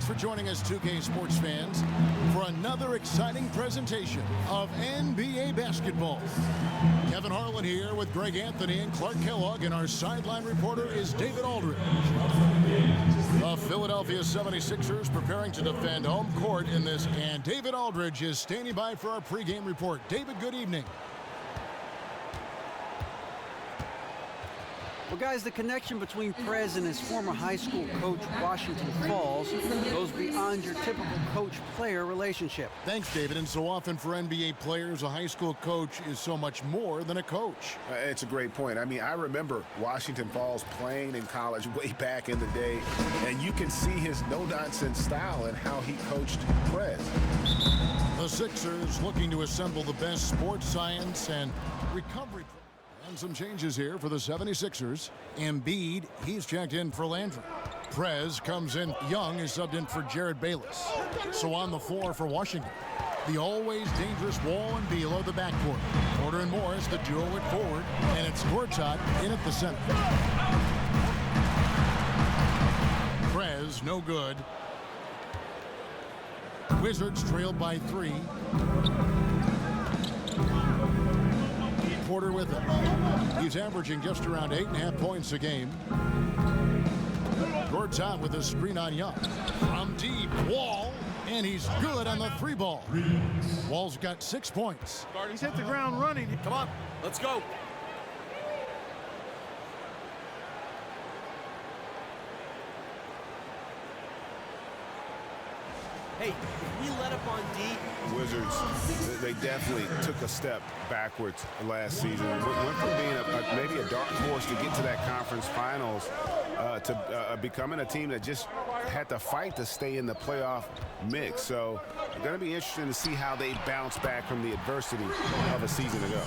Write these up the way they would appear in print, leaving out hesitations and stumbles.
for joining us, 2K Sports fans, for another exciting presentation of NBA basketball. Kevin Harlan here with Greg Anthony and Clark Kellogg, and our sideline reporter is David Aldridge. The Philadelphia 76ers preparing to defend home court in this, and David Aldridge is standing by for our pregame report. David, good evening. Well, guys, the connection between Prez and his former high school coach, Washington Falls, goes beyond your typical coach-player relationship. Thanks, David. And so often for NBA players, a high school coach is so much more than a coach. It's a great point. I mean, I remember Washington Falls playing in college way back in the day, and you can see his no-nonsense style and how he coached Prez. The Sixers looking to assemble the best sports science and recovery. And some changes here for the 76ers. Embiid, he's checked in for Landry. Prez comes in. Young is subbed in for Jared Bayless. So on the floor for Washington, the always dangerous Wall and Beal are the backcourt. Porter and Morris, the duo at forward. And it's Gortat in at the center. Prez, no good. Wizards trailed by 3. Porter with him. He's averaging just around 8.5 points a game. Gortat with a screen on Young. From deep, Wall, and he's good on the 3 ball. Wall's got 6 points. He's hit the ground running. Come on, let's go. Hey, if we let up on D. Wizards, they definitely took a step backwards last season. Went from being maybe a dark horse to get to that conference finals to becoming a team that just had to fight to stay in the playoff mix. So it's going to be interesting to see how they bounce back from the adversity of a season ago.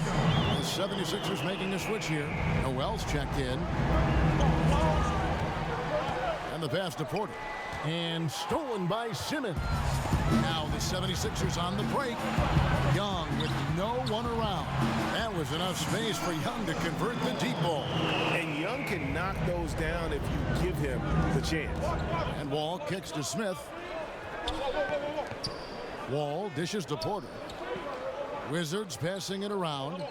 The 76ers making a switch here. Noel's checked in. And the pass to Porter. And stolen by Simmons. Now the 76ers on the break. Young with no one around. That was enough space for Young to convert the deep ball. And Young can knock those down if you give him the chance. And Wall kicks to Smith. Wall dishes to Porter. Wizards passing it around.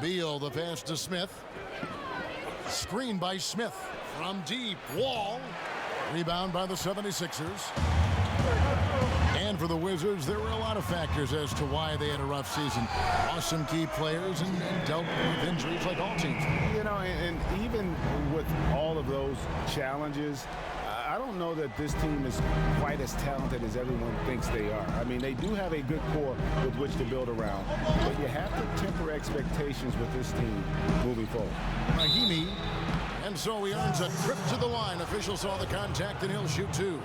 Beal the pass to Smith. Screen by Smith. From deep, Wall. Rebound by the 76ers. And for the Wizards, there were a lot of factors as to why they had a rough season. Lost some key players and dealt with injuries like all teams. You know, and even with all of those challenges, I don't know that this team is quite as talented as everyone thinks they are. I mean, they do have a good core with which to build around, but you have to temper expectations with this team moving forward. Rahimi. And so he earns a trip to the line. Official saw the contact, and he'll shoot 2.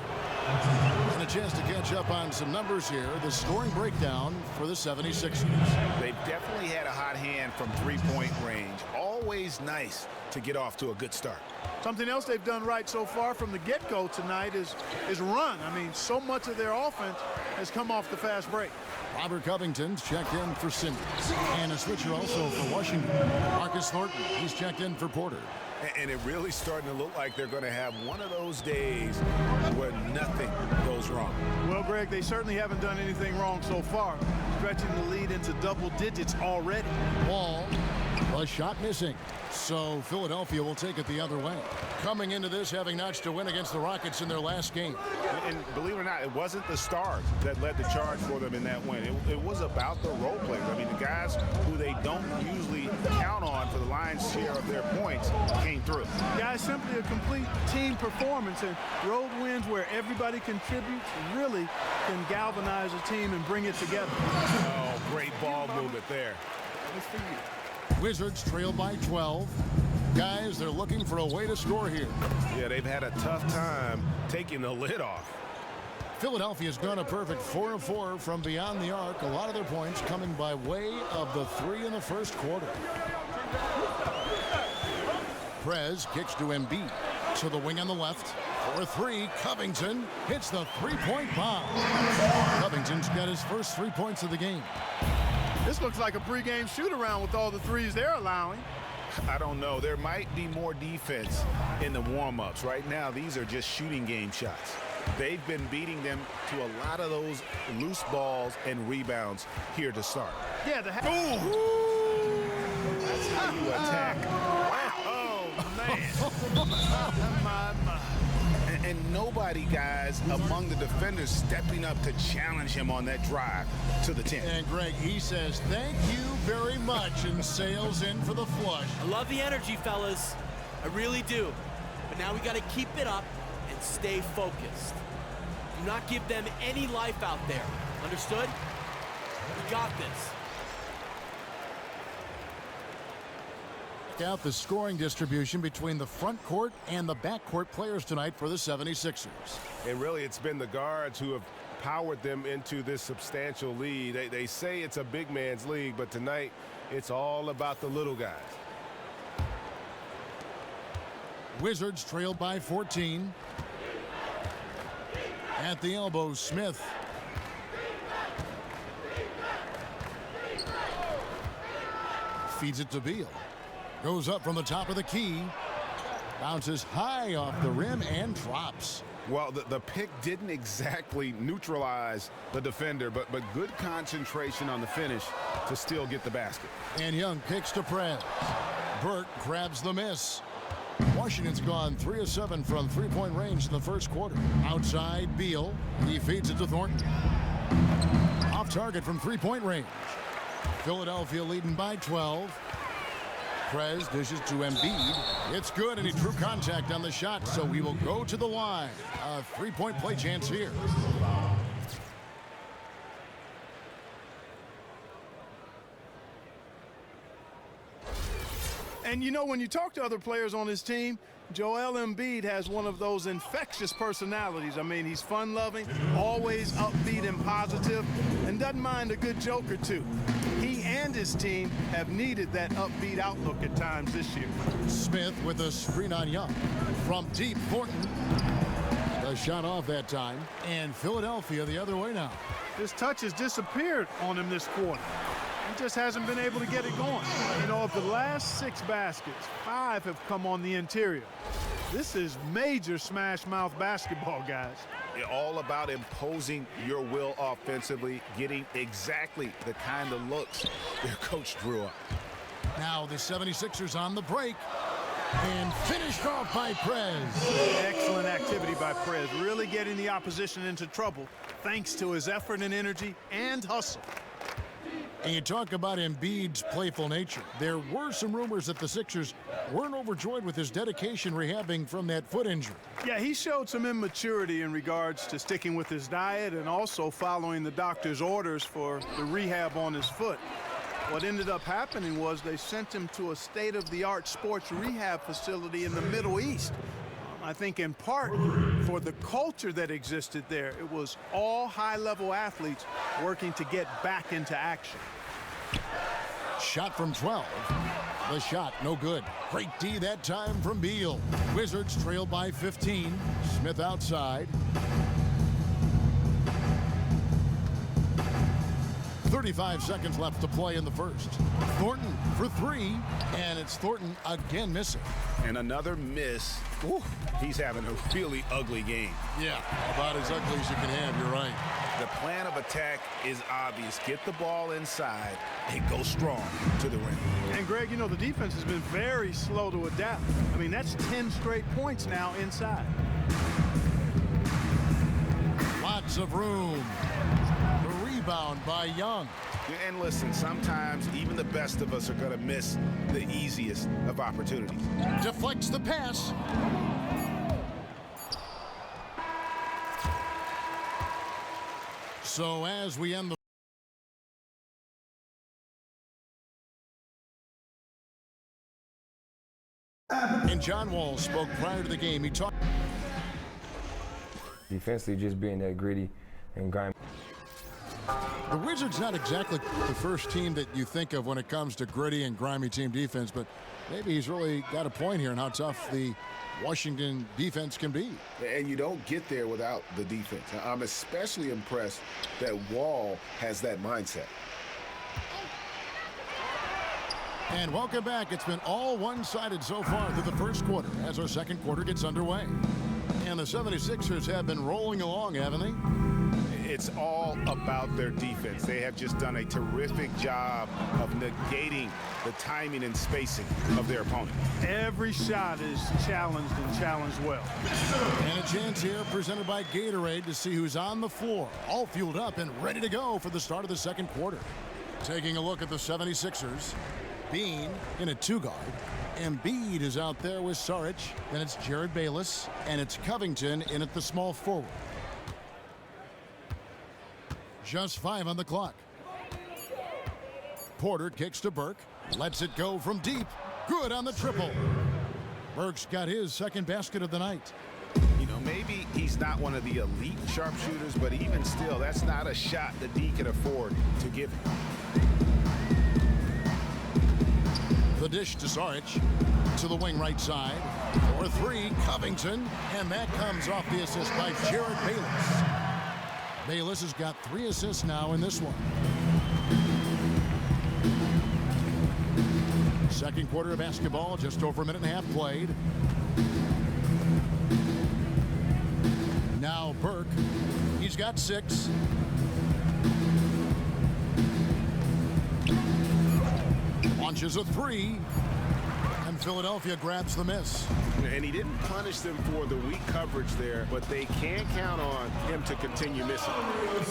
And a chance to catch up on some numbers here. The scoring breakdown for the 76ers. They've definitely had a hot hand from three-point range. Always nice to get off to a good start. Something else they've done right so far from the get-go tonight is run. I mean, so much of their offense has come off the fast break. Robert Covington's checked in for Simmons. And a switcher also for Washington. Marcus Thornton, he's checked in for Porter. And it really starting to look like they're going to have one of those days where nothing goes wrong. Well, Greg, they certainly haven't done anything wrong so far. Stretching the lead into double digits already. Wall, a shot missing. So Philadelphia will take it the other way. Coming into this, having notched a win against the Rockets in their last game. And believe it or not, it wasn't the stars that led the charge for them in that win. It was about the role players. I mean, the guys who they don't usually count on for the lion's share of their points came through. Yeah, it's simply a complete team performance, and road wins where everybody contributes really can galvanize a team and bring it together. Oh, great ball movement there. That was for you. Wizards trail by 12. Guys, they're looking for a way to score here. Yeah, they've had a tough time taking the lid off. Philadelphia's gone a perfect 4 of 4 from beyond the arc. A lot of their points coming by way of the 3 in the first quarter. Prez kicks to Embiid. To the wing on the left. For 3, Covington hits the three-point bomb. Covington's got his first 3 points of the game. This looks like a pregame shoot-around with all the threes they're allowing. I don't know. There might be more defense in the warm-ups. Right now, these are just shooting game shots. They've been beating them to a lot of those loose balls and rebounds here to start. Yeah, That's how you attack. Wow. Oh, man. my. And nobody, guys, among the defenders stepping up to challenge him on that drive to the 10. And Greg, he says, thank you very much, and sails in for the flush. I love the energy, fellas. I really do. But now we got to keep it up and stay focused. Do not give them any life out there. Understood? We got this. Out the scoring distribution between the front court and the back court players tonight for the 76ers. And really, it's been the guards who have powered them into this substantial lead. They say it's a big man's league, but tonight it's all about the little guys. Wizards trail by 14. At the elbow, Smith. Feeds it to Beal. Goes up from the top of the key. Bounces high off the rim and drops. Well, the pick didn't exactly neutralize the defender, but good concentration on the finish to still get the basket. And Young picks to Prez. Burt grabs the miss. Washington's gone 3 of 7 from three-point range in the first quarter. Outside, Beal. He feeds it to Thornton. Off target from three-point range. Philadelphia leading by 12. Prez dishes to Embiid. It's good, and he drew contact on the shot, so he will go to the line. A three-point play chance here. And you know, when you talk to other players on his team, Joel Embiid has one of those infectious personalities. I mean, he's fun-loving, always upbeat and positive, and doesn't mind a good joke or two. He and his team have needed that upbeat outlook at times this year. Smith with a screen on Young. From deep, Thornton. The shot off that time. And Philadelphia the other way now. His touch has disappeared on him this quarter. He just hasn't been able to get it going. You know, of the last 6 baskets, 5 have come on the interior. This is major smash-mouth basketball, guys. All about imposing your will offensively, getting exactly the kind of looks their coach drew up. Now the 76ers on the break. And finished off by Prez. Excellent activity by Prez, really getting the opposition into trouble thanks to his effort and energy and hustle. And you talk about Embiid's playful nature. There were some rumors that the Sixers weren't overjoyed with his dedication rehabbing from that foot injury. Yeah, he showed some immaturity in regards to sticking with his diet and also following the doctor's orders for the rehab on his foot. What ended up happening was they sent him to a state-of-the-art sports rehab facility in the Middle East. I think in part for the culture that existed there. It was all high-level athletes working to get back into action. Shot from 12. The shot, no good. Great D that time from Beal. Wizards trail by 15. Smith outside. 35 seconds left to play in the first. Thornton for 3, and it's Thornton again missing. And another miss. Ooh, he's having a really ugly game. Yeah, about as ugly as you can have, you're right. The plan of attack is obvious. Get the ball inside and go strong to the rim. And Greg, you know, the defense has been very slow to adapt. I mean, that's 10 straight points now inside. Lots of room. The rebound by Young. And listen, sometimes even the best of us are going to miss the easiest of opportunities. Deflects the pass. So as we end the and John Wall spoke prior to the game. He talked defensively, just being that gritty and grimy. The Wizards not exactly the first team that you think of when it comes to gritty and grimy team defense, but maybe he's really got a point here in how tough the Washington defense can be. And you don't get there without the defense. I'm especially impressed that Wall has that mindset. And welcome back. It's been all one-sided so far through the first quarter as our second quarter gets underway. And the 76ers have been rolling along, haven't they? It's all about their defense. They have just done a terrific job of negating the timing and spacing of their opponent. Every shot is challenged and challenged well. And a chance here presented by Gatorade to see who's on the floor, all fueled up and ready to go for the start of the second quarter. Taking a look at the 76ers. Bean in a two-guard. Embiid is out there with Saric. Then it's Jared Bayless. And it's Covington in at the small forward. Just 5 on the clock. Porter kicks to Burke. Lets it go from deep. Good on the triple. Burke's got his second basket of the night. You know, maybe he's not one of the elite sharpshooters, but even still, that's not a shot that D can afford to give him. The dish to Saric. To the wing right side. For 3, Covington. And that comes off the assist by Jared Bayless. Bayless has got 3 assists now in this one. Second quarter of basketball, just over a minute and a half played. Now Burke, he's got 6. Launches a 3. And Philadelphia grabs the miss. And he didn't punish them for the weak coverage there, but they can count on him to continue missing.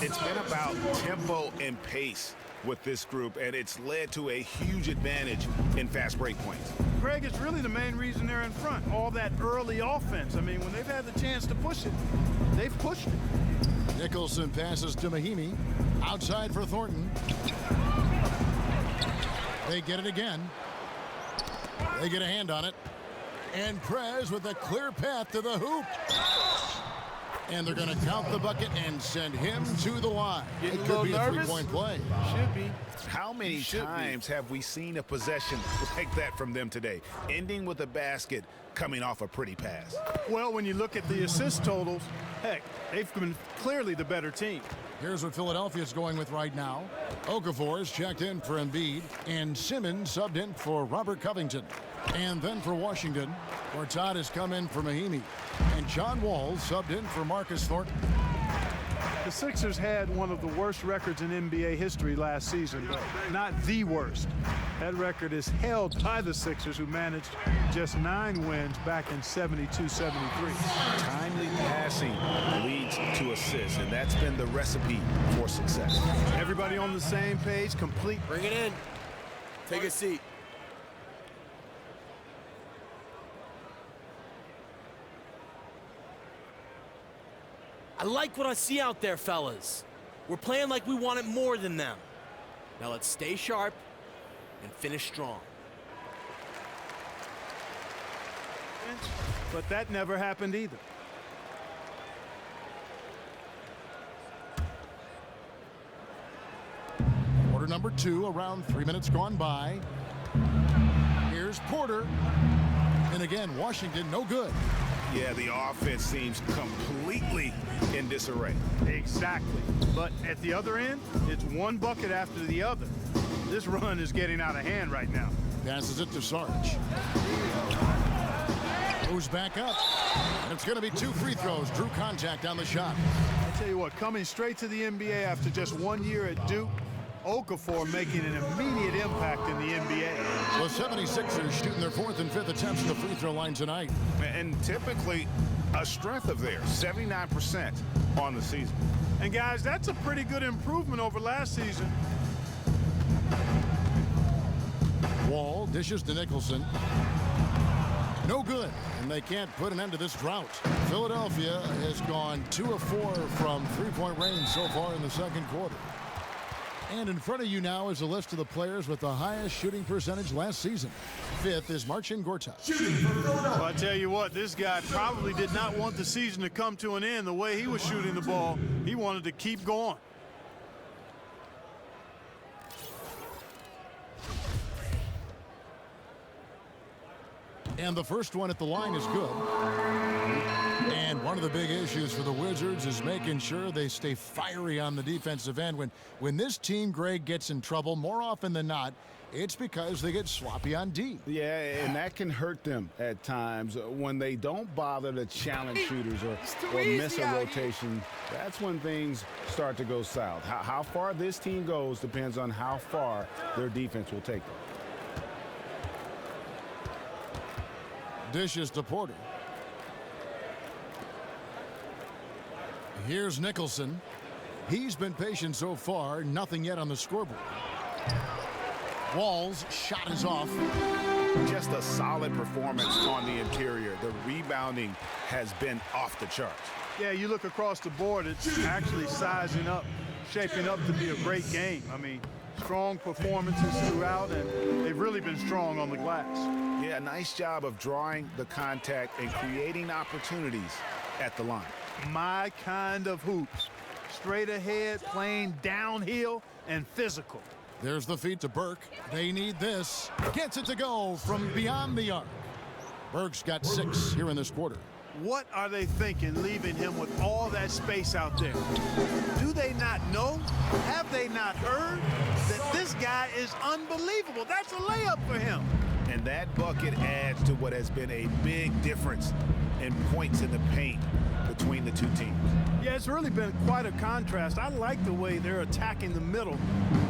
It's been about tempo and pace with this group, and it's led to a huge advantage in fast break points. Greg, it's really the main reason they're in front. All that early offense. I mean, when they've had the chance to push it, they've pushed it. Nicholson passes to Mahimi. Outside for Thornton. They get it again. They get a hand on it. And Prez with a clear path to the hoop. And they're going to count the bucket and send him to the line. It could be a 3-point play. Should be. How many times have we seen a possession like that from them today, ending with a basket coming off a pretty pass? Well, when you look at the assist totals, heck, they've been clearly the better team. Here's what Philadelphia's going with right now. Okafor is checked in for Embiid, and Simmons subbed in for Robert Covington. And then for Washington, Gortat has come in for Mahimi. And John Wall subbed in for Marcus Thornton. The Sixers had one of the worst records in NBA history last season, but not the worst. That record is held by the Sixers, who managed just 9 wins back in 72-73. Timely passing leads to assists, and that's been the recipe for success. Everybody on the same page, complete. Bring it in. Take a seat. I like what I see out there, fellas. We're playing like we want it more than them. Now let's stay sharp and finish strong. But that never happened either. Quarter number 2, around 3 minutes gone by. Here's Porter. And again, Washington, no good. Yeah, the offense seems completely in disarray. Exactly. But at the other end, it's one bucket after the other. This run is getting out of hand right now. Passes it to Saric. Moves back up. And it's going to be 2 free throws. Drew contact on the shot. I tell you what, coming straight to the NBA after just 1 year at Duke, Okafor making an immediate impact in the NBA. The 76ers shooting their 4th and 5th attempts at the free throw line tonight. And typically a strength of theirs, 79% on the season. And guys, that's a pretty good improvement over last season. Wall dishes to Nicholson. No good, and they can't put an end to this drought. Philadelphia has gone 2 of 4 from three-point range so far in the second quarter. And in front of you now is a list of the players with the highest shooting percentage last season. 5th is Marcin Gortat. Well, I tell you what, this guy probably did not want the season to come to an end the way he was shooting the ball. He wanted to keep going. And the first one at the line is good. And And one of the big issues for the Wizards is making sure they stay fiery on the defensive end. When this team, Greg, gets in trouble, more often than not, it's because they get sloppy on D. Yeah, and that can hurt them at times when they don't bother to challenge shooters or miss a rotation. That's when things start to go south. How far this team goes depends on how far their defense will take them. Dishes to Porter. Here's Nicholson. He's been patient so far, nothing yet on the scoreboard. Wall's shot is off. Just a solid performance on the interior. The rebounding has been off the charts. Yeah, you look across the board, it's actually sizing up, shaping up to be a great game. I mean, strong performances throughout, and they've really been strong on the glass. Yeah, nice job of drawing the contact and creating opportunities at the line. My kind of hoops. Straight ahead, playing downhill, and physical. There's the feed to Burke. They need this. Gets it to go from beyond the arc. Burke's got 6 here in this quarter. What are they thinking, leaving him with all that space out there? Do they not know? Have they not heard that this guy is unbelievable? That's a layup for him. And that bucket adds to what has been a big difference in points in the paint between the two teams. Yeah, it's really been quite a contrast. I like the way they're attacking the middle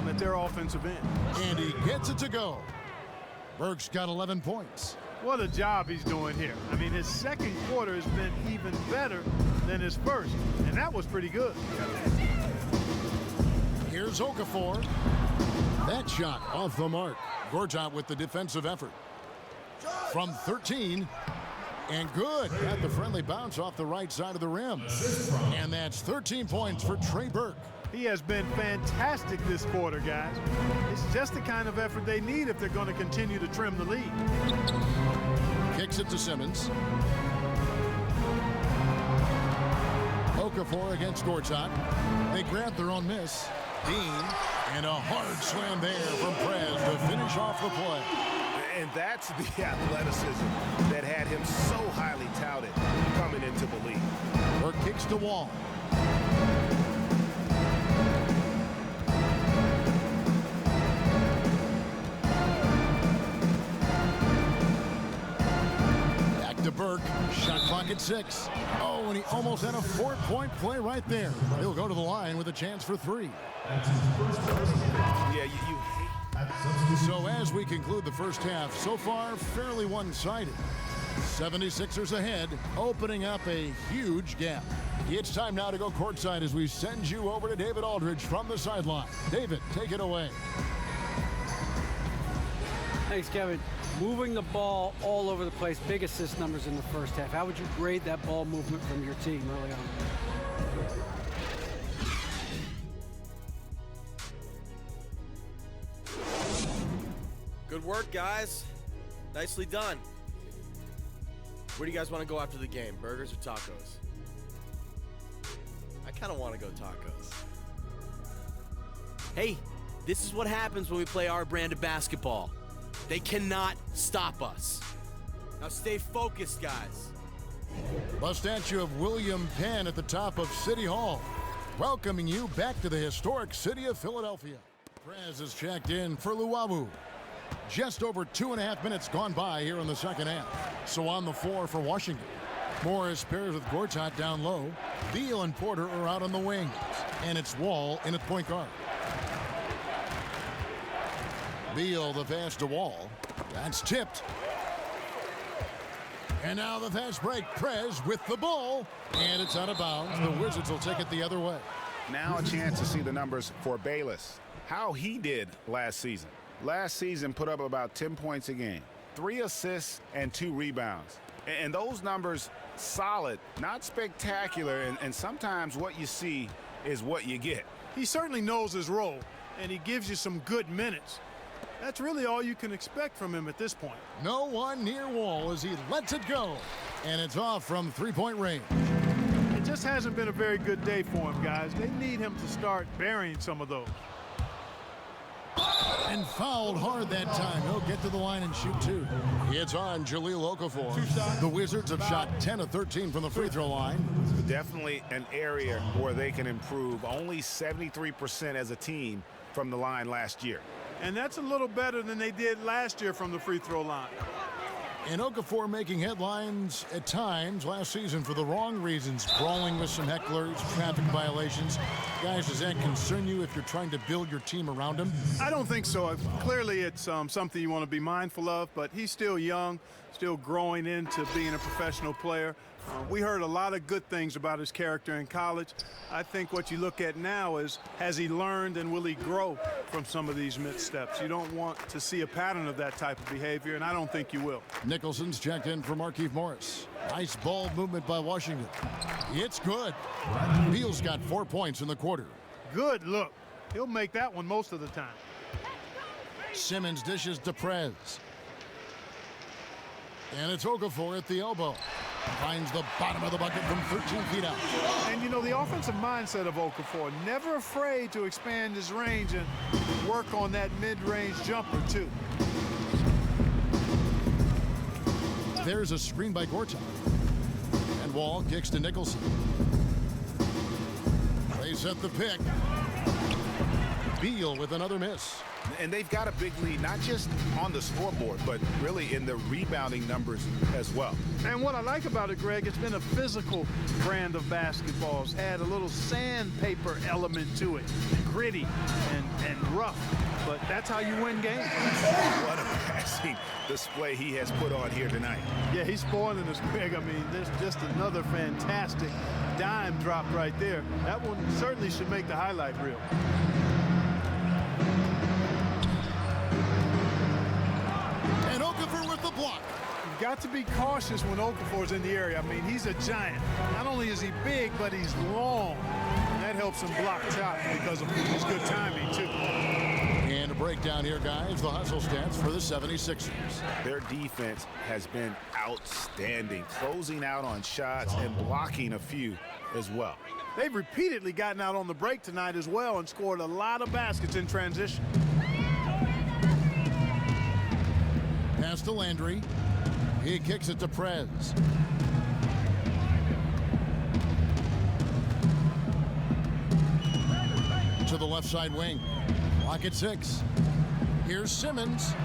at their offensive end. And he gets it to go. Burke's got 11 points. What a job he's doing here. I mean, his second quarter has been even better than his first, and that was pretty good. Here's Okafor. That shot off the mark. Gortat with the defensive effort. From 13. And good. Got the friendly bounce off the right side of the rim. And that's 13 points for Trey Burke. He has been fantastic this quarter, guys. It's just the kind of effort they need if they're going to continue to trim the lead. Kicks it to Simmons. Okafor against Gortat. They grab their own miss. Dean, and a hard slam there from Prez to finish off the play. And that's the athleticism that had him so highly touted coming into the league. Burke kicks to Wall. Back to Burke. Shot clock at 6. Oh, and he almost had a 4-point play right there. He'll go to the line with a chance for 3. Yeah, So as we conclude the first half, so far fairly one-sided. 76ers ahead, opening up a huge gap. It's time now to go courtside as we send you over to David Aldridge from the sideline. David, take it away. Thanks, Kevin. Moving the ball all over the place, big assist numbers in the first half. How would you grade that ball movement from your team early on? Good work, guys. Nicely done. Where do you guys want to go after the game, burgers or tacos? I kind of want to go tacos. Hey, this is what happens when we play our brand of basketball. They cannot stop us. Now stay focused, guys. A statue of William Penn at the top of City Hall, welcoming you back to the historic city of Philadelphia. Prez is checked in for Luawu. Just over 2.5 minutes gone by here in the second half. So on the floor for Washington. Morris pairs with Gortat down low. Beal and Porter are out on the wings. And it's Wall in at point guard. Beal the pass to Wall. That's tipped. And now the fast break. Prez with the ball. And it's out of bounds. The Wizards will take it the other way. Now a chance to see the numbers for Bayless. How he did last season. Last season put up about 10 points a game, 3 assists and 2 rebounds. And those numbers solid, not spectacular, and sometimes what you see is what you get. He certainly knows his role, and he gives you some good minutes. That's really all you can expect from him at this point. No one near Wall as he lets it go. And it's off from 3-point range. It just hasn't been a very good day for him, guys. They need him to start burying some of those. And fouled hard that time. He'll get to the line and shoot two. It's on Jahlil Okafor. The Wizards have shot 10 of 13 from the free throw line. Definitely an area where they can improve. Only 73% as a team from the line last year. And that's a little better than they did last year from the free throw line. And Okafor making headlines at times last season for the wrong reasons. Brawling with some hecklers, traffic violations. Guys, does that concern you if you're trying to build your team around him? I don't think so. Clearly, it's something you want to be mindful of, but he's still young, still growing into being a professional player. We heard a lot of good things about his character in college. I think what you look at now is, has he learned and will he grow from some of these missteps? You don't want to see a pattern of that type of behavior, and I don't think you will. Nicholson's checked in for Markieff Morris. Nice ball movement by Washington. It's good. Beal's got 4 points in the quarter. Good look. He'll make that one most of the time. Simmons dishes to Prez. And it's Okafor at the elbow. Finds the bottom of the bucket from 13 feet out. And, you know, the offensive mindset of Okafor, never afraid to expand his range and work on that mid-range jumper, too. There's a screen by Gortat. And Wall kicks to Nicholson. They set the pick. Beal with another miss. And they've got a big lead, not just on the scoreboard, but really in the rebounding numbers as well. And what I like about it, Greg, it's been a physical brand of basketball. It's had a little sandpaper element to it, gritty and rough. But that's how you win games. What a passing display he has put on here tonight. Yeah, he's spoiling us, Greg. I mean, there's just another fantastic dime drop right there. That one certainly should make the highlight reel. And Okafor with the block. You've got to be cautious when Okafor's in the area. I mean, he's a giant. Not only is he big, but he's long. And that helps him block shot because of his good timing, too. And a breakdown here, guys. The hustle stats for the 76ers. Their defense has been outstanding, closing out on shots and blocking a few as well. They've repeatedly gotten out on the break tonight as well and scored a lot of baskets in transition. Pass to Landry. He kicks it to Prez. To the left side wing. Clock at 6. Here's Simmons.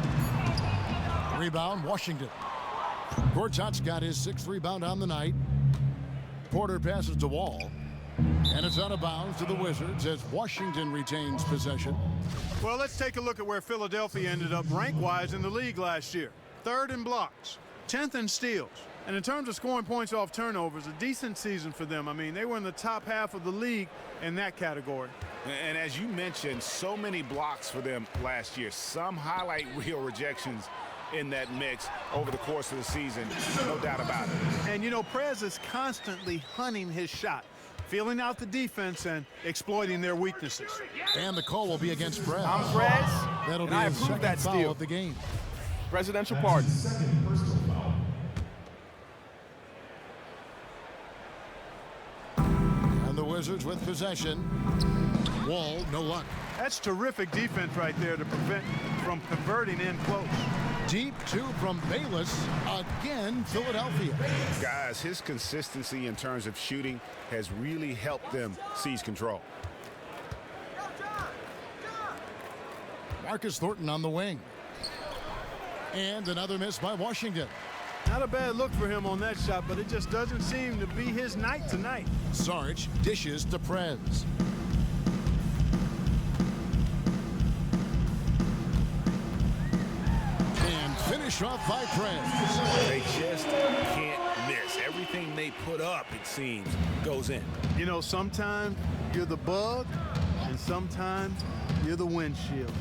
Rebound, Washington. Gortat's got his 6th rebound on the night. Porter passes to Wall. And it's out of bounds to the Wizards as Washington retains possession. Well, let's take a look at where Philadelphia ended up rank-wise in the league last year. 3rd in blocks, 10th in steals. And in terms of scoring points off turnovers, a decent season for them. I mean, they were in the top half of the league in that category. And as you mentioned, so many blocks for them last year. Some highlight reel rejections in that mix over the course of the season, no doubt about it. And, you know, Prez is constantly hunting his shot, feeling out the defense and exploiting their weaknesses. And the call will be against Prez. I'm Prez, That'll and be I his approve second that foul steal. of the game. Presidential pardon. And the Wizards with possession. Wall, no luck. That's terrific defense right there to prevent from converting in close. Deep 2 from Bayless. Again, Philadelphia. Guys, his consistency in terms of shooting has really helped them seize control. Marcus Thornton on the wing. And another miss by Washington. Not a bad look for him on that shot, but it just doesn't seem to be his night tonight. Sarge dishes to Prez. And finish off by Prez. They just can't miss. Everything they put up, it seems, goes in. You know, sometimes you're the bug, and sometimes you're the windshield.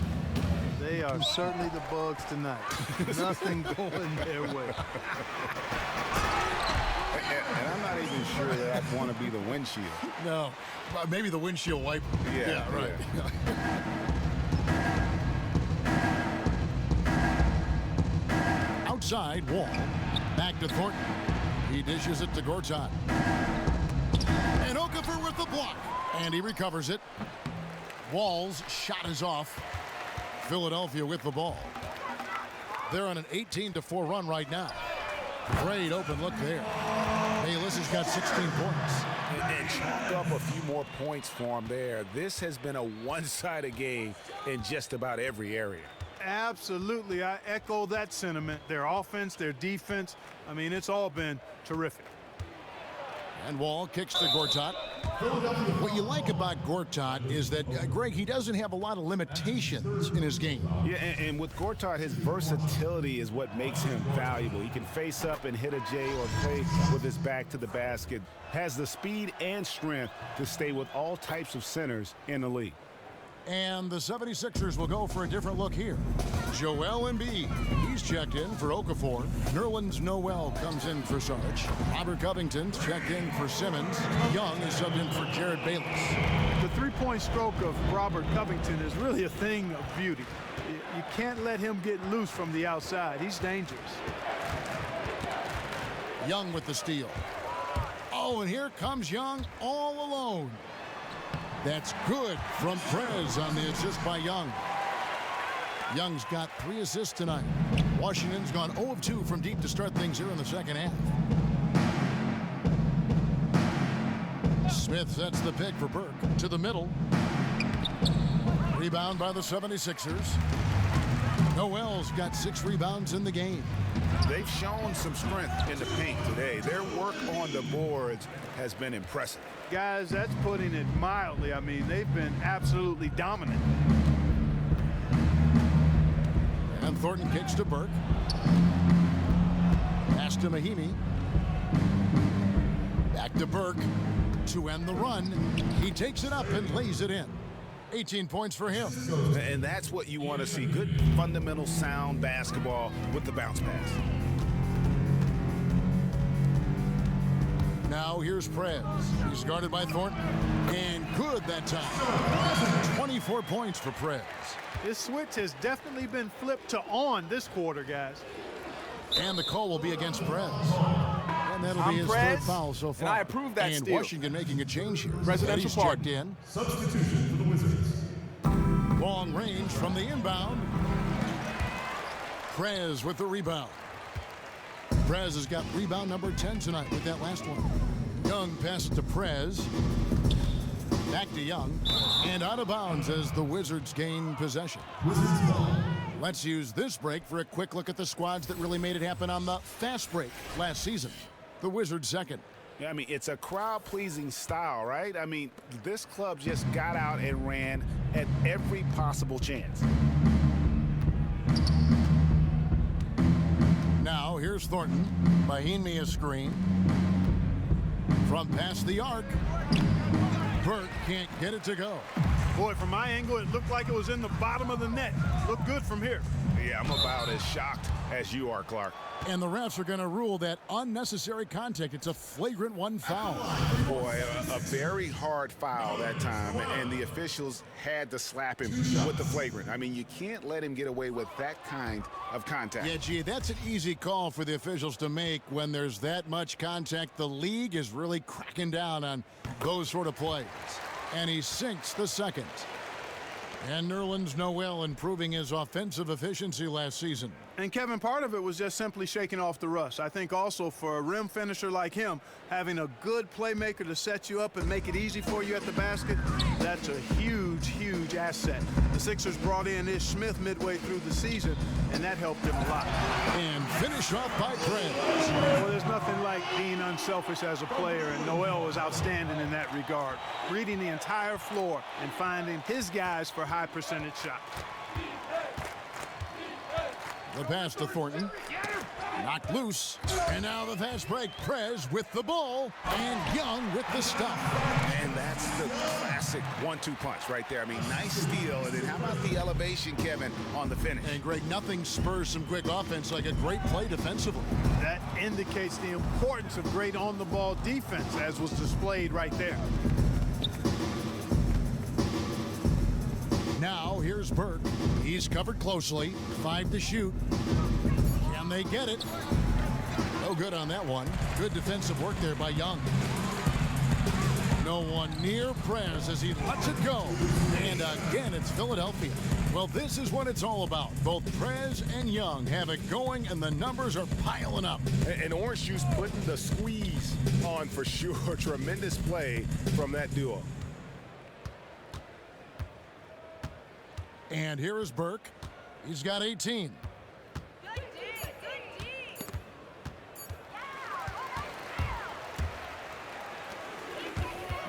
They are certainly the bugs tonight. Nothing going their way. And I'm not even sure that I want to be the windshield. No, maybe the windshield wiper. Yeah, right. Outside, Wall. Back to Thornton. He dishes it to Gortat. And Okafor with the block. And he recovers it. Wall's shot is off. Philadelphia with the ball. They're on an 18-4 run right now. Great open look there. Bayless has got 16 points. And chalk up a few more points for him there. This has been a one-sided game in just about every area. Absolutely. I echo that sentiment. Their offense, their defense, I mean, it's all been terrific. And Wall kicks to Gortat. What you like about Gortat is that, Greg, he doesn't have a lot of limitations in his game. Yeah, and with Gortat, his versatility is what makes him valuable. He can face up and hit a J or play with his back to the basket. Has the speed and strength to stay with all types of centers in the league. And the 76ers will go for a different look here. Joel Embiid, he's checked in for Okafor. Nerlens Noel comes in for Sarge. Robert Covington's checked in for Simmons. Young is subbed in for Jared Bayless. The three-point stroke of Robert Covington is really a thing of beauty. You can't let him get loose from the outside. He's dangerous. Young with the steal. Oh, and here comes Young all alone. That's good from Prez on the assist by Young. Young's got 3 assists tonight. Washington's gone 0 of 2 from deep to start things here in the second half. Smith sets the pick for Burke to the middle. Rebound by the 76ers. Noel's got 6 rebounds in the game. They've shown some strength in the paint today. Their work on the boards has been impressive. Guys, that's putting it mildly. I mean, they've been absolutely dominant. And Thornton kicks to Burke. Pass to Mahimi. Back to Burke to end the run. He takes it up and lays it in. 18 points for him. And that's what you want to see. Good, fundamental, sound basketball with the bounce pass. Now here's Prez. He's guarded by Thornton. And good that time. 24 points for Prez. This switch has definitely been flipped to on this quarter, guys. And the call will be against Prez. And that'll be his Prez, third foul so far. and I approve that and steal. Washington making a change here. Presidential Eddie's pardon. checked in. Substitution for the Wizards. Long range from the inbound. Prez with the rebound. Prez has got rebound number 10 tonight with that last one. Young passes to Prez. Back to Young. And out of bounds as the Wizards gain possession. Wizards ball. Let's use this break for a quick look at the squads that really made it happen on the fast break last season. The Wizards second. Yeah, I mean, it's a crowd-pleasing style, right? I mean, this club just got out and ran at every possible chance. Now here's Thornton. Mahimi a screen. From past the arc. Burke can't get it to go. Boy, from my angle, it looked like it was in the bottom of the net. Looked good from here. Yeah, I'm about as shocked as you are, Clark. And the refs are going to rule that unnecessary contact. It's a flagrant 1 foul. Boy, a very hard foul that time, and the officials had to slap him with the flagrant. I mean, you can't let him get away with that kind of contact. Yeah, gee, that's an easy call for the officials to make when there's that much contact. The league is really cracking down on those sort of plays. And he sinks the second. And Nerlens Noel improving his offensive efficiency last season. And Kevin, part of it was just simply shaking off the rust. I think also for a rim finisher like him, having a good playmaker to set you up and make it easy for you at the basket, that's a huge, huge asset. The Sixers brought in Ish Smith midway through the season, and that helped him a lot. And finish off by Prez. Well, there's nothing like being unselfish as a player, and Noel was outstanding in that regard. Reading the entire floor and finding his guys for high percentage shots. The pass to Thornton. Knocked loose. And now the fast break. Prez with the ball. And Young with the stop. And that's the classic 1-2 punch right there. I mean, nice steal. And then how about the elevation, Kevin, on the finish? And Greg, nothing spurs some quick offense like a great play defensively. That indicates the importance of great on-the-ball defense, as was displayed right there. Now here's Burke. He's covered closely. 5 to shoot. Can they get it? No good on that one. Good defensive work there by Young. No one near Prez as he lets it go. And again, it's Philadelphia. Well, this is what it's all about. Both Prez and Young have it going, and the numbers are piling up. And Orange Juice putting the squeeze on for sure. Tremendous play from that duo. And here is Burke. He's got 18.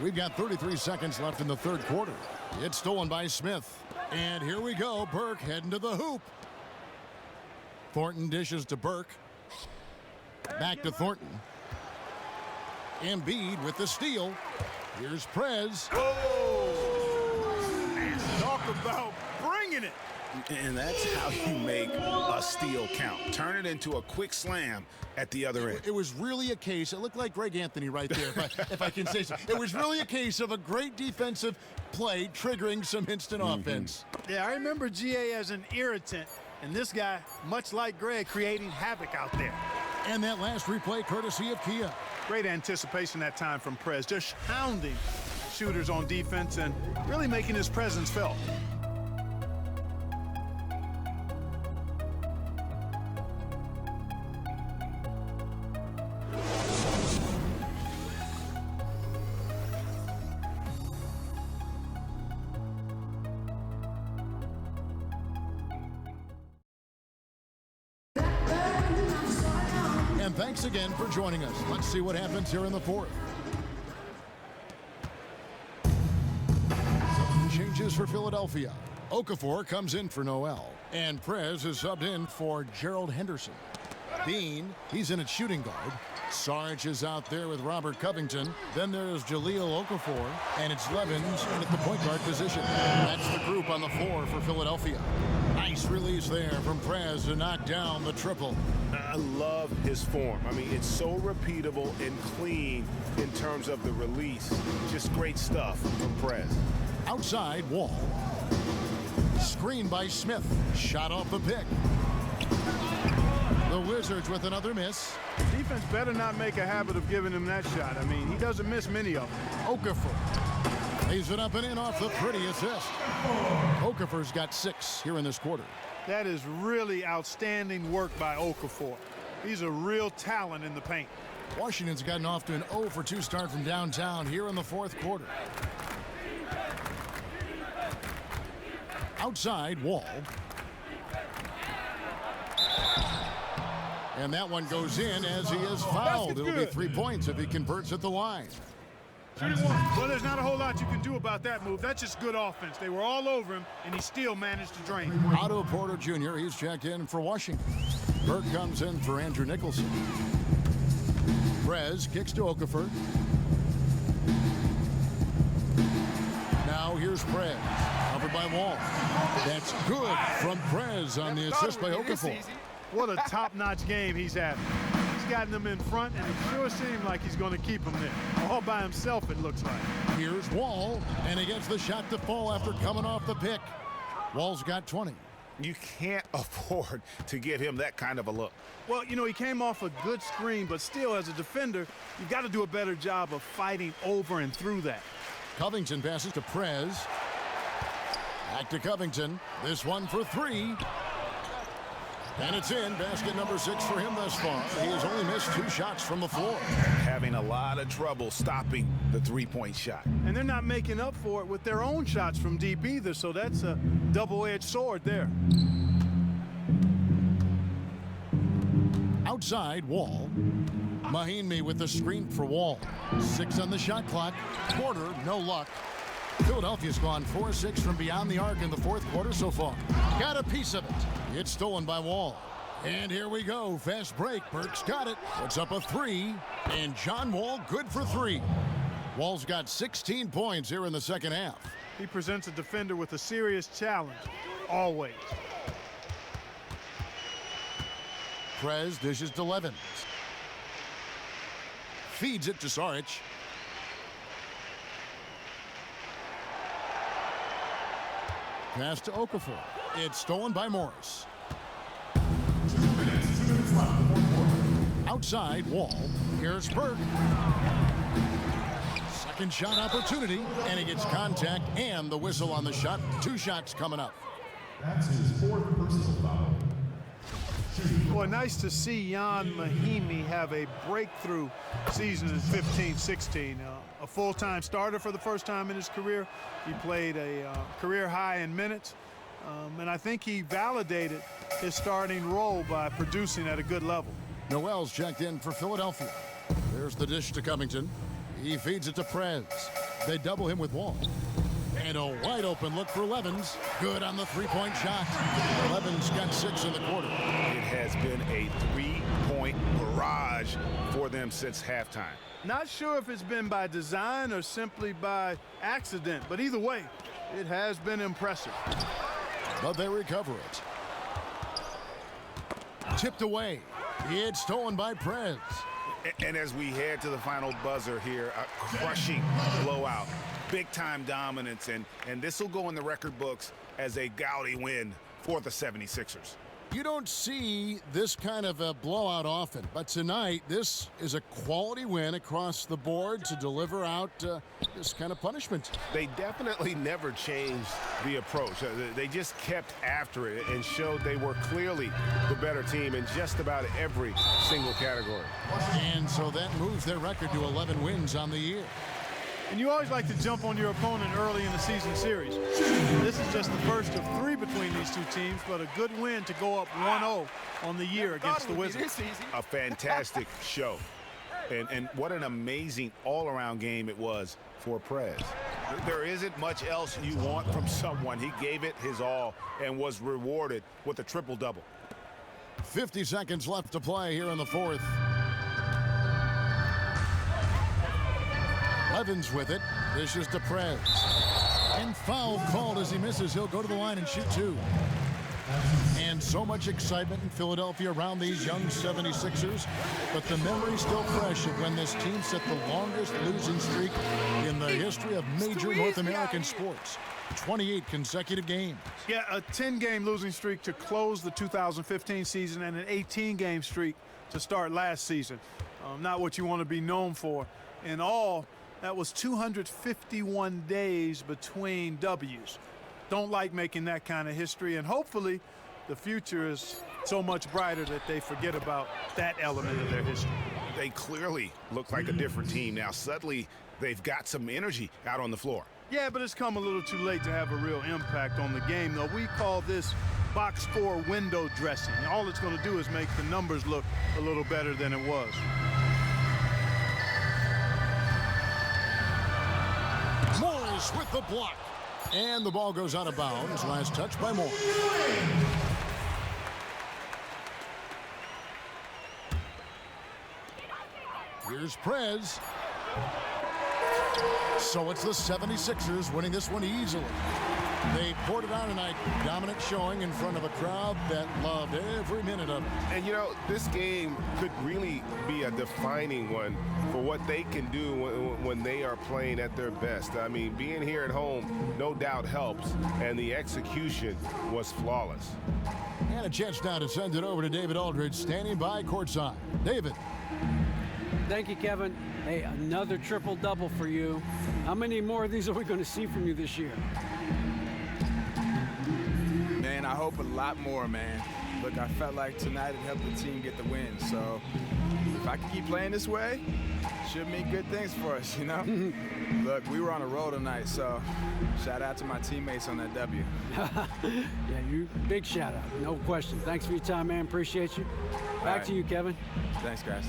We've got 33 seconds left in the third quarter. It's stolen by Smith. And here we go. Burke heading to the hoop. Thornton dishes to Burke. Back to Thornton. Embiid with the steal. Here's Prez. Talk about bringing it. And that's how you make a steal count. Turn it into a quick slam at the other end. It was really a case, it looked like Greg Anthony right there, if I can say so. It was really a case of a great defensive play triggering some instant offense. Yeah, I remember GA as an irritant, and this guy, much like Greg, creating havoc out there. And that last replay courtesy of Kia. Great anticipation that time from Prez, just hounding shooters on defense and really making his presence felt. And thanks again for joining us. Let's see what happens here in the fourth. Some changes for Philadelphia. Okafor comes in for Noel. And Prez is subbed in for Gerald Henderson. Bean, he's in at shooting guard. Sarge is out there with Robert Covington. Then there's Jahlil Okafor. And it's Levins in at the point guard position. That's the group on the floor for Philadelphia. Nice release there from Prez to knock down the triple. I love his form. I mean, it's so repeatable and clean in terms of the release. Just great stuff from Prez. Outside, Wall. Screen by Smith. Shot off the pick. The Wizards with another miss. Defense better not make a habit of giving him that shot. I mean, he doesn't miss many of them. Okafor lays it up and in off the pretty assist. Okafor's got 6 here in this quarter. That is really outstanding work by Okafor. He's a real talent in the paint. Washington's gotten off to an 0 for 2 start from downtown here in the fourth quarter. Outside, Wall. And that one goes in as he is fouled. It'll be 3 points if he converts at the line. Well, there's not a whole lot you can do about that move. That's just good offense. They were all over him, and he still managed to drain. Otto Porter Jr., he's checked in for Washington. Burke comes in for Andrew Nicholson. Prez kicks to Okafor. Now here's Prez, covered by Wall. That's good from Prez on the assist by Okafor. What a top-notch game he's having. He's gotten them in front, and it sure seemed like he's going to keep them there. All by himself, it looks like. Here's Wall, and he gets the shot to fall after coming off the pick. Wall's got 20. You can't afford to give him that kind of a look. Well, you know, he came off a good screen, but still, as a defender, you've got to do a better job of fighting over and through that. Covington passes to Prez. Back to Covington. This one for 3. And it's in. Basket number 6 for him thus far. He has only missed 2 shots from the floor. Having a lot of trouble stopping the three-point shot. And they're not making up for it with their own shots from deep either, so that's a double-edged sword there. Outside, Wall. Mahinmi with the screen for Wall. 6 on the shot clock. Porter, no luck. Philadelphia's gone 4-6 from beyond the arc in the fourth quarter so far. Got a piece of it. It's stolen by Wall. And here we go. Fast break. Burke's got it. Puts up a 3. And John Wall good for 3. Wall's got 16 points here in the second half. He presents a defender with a serious challenge, always. Prez dishes to Levins. Feeds it to Saric. Pass to Okafor. It's stolen by Morris. 2 minutes left in the fourth quarter. Outside, Wall. Here's Burke. second shot opportunity, and he gets contact and the whistle on the shot. 2 shots coming up. That's his 4th personal foul. Boy, nice to see Jan Mahimi have a breakthrough season in 15-16. A full-time starter for the first time in his career. He played a career high in minutes, and I think he validated his starting role by producing at a good level. Noel's checked in for Philadelphia. There's the dish to Covington. He feeds it to Prez. They double him with Wall. And a wide open look for Levens. Good on the 3-point shot. Levens got 6 in the quarter. It has been a 3-point barrage for them since halftime. Not sure if it's been by design or simply by accident, but either way, it has been impressive. But they recover it. Tipped away. It's stolen by Prez. And as we head to the final buzzer here, a crushing blowout. Big-time dominance, and this will go in the record books as a gaudy win for the 76ers. You don't see this kind of a blowout often, but tonight this is a quality win across the board to deliver out this kind of punishment. They definitely never changed the approach. They just kept after it and showed they were clearly the better team in just about every single category. And so that moves their record to 11 wins on the year. And you always like to jump on your opponent early in the season series. This is just the first of 3 between these two teams, but a good win to go up 1-0 on the year against the Wizards. A fantastic show. And what an amazing all-around game it was for Prez. There isn't much else you want from someone. He gave it his all and was rewarded with a triple-double. 50 seconds left to play here in the 4th. Levens with it. This is to Prez. And foul called as he misses. He'll go to the line and shoot 2. And so much excitement in Philadelphia around these young 76ers. But the memory's still fresh of when this team set the longest losing streak in the history of major North American sports. 28 consecutive games. Yeah, a 10-game losing streak to close the 2015 season and an 18-game streak to start last season. Not what you want to be known for. In all, that was 251 days between W's. Don't like making that kind of history, and hopefully the future is so much brighter that they forget about that element of their history. They clearly look like a different team now. Suddenly, they've got some energy out on the floor. Yeah, but it's come a little too late to have a real impact on the game, though. We call this box score window dressing. All it's going to do is make the numbers look a little better than it was. Morris with the block. And the ball goes out of bounds. Last touch by Moore. Here's Prez. So it's the 76ers winning this one easily. They poured it on tonight. Dominant showing in front of a crowd that loved every minute of it. And, you know, this game could really be a defining one for what they can do when they are playing at their best. I mean, being here at home no doubt helps, and the execution was flawless. And a chance now to send it over to David Aldridge, standing by courtside. David. Thank you, Kevin. Hey, another triple-double for you. How many more of these are we going to see from you this year? Man, I hope a lot more, man. Look, I felt like tonight it helped the team get the win. So if I can keep playing this way, it should mean good things for us, you know? Look, we were on a roll tonight, so shout out to my teammates on that W. Yeah, you big shout out, no question. Thanks for your time, man. Appreciate you. Back to you, Kevin. Thanks, guys.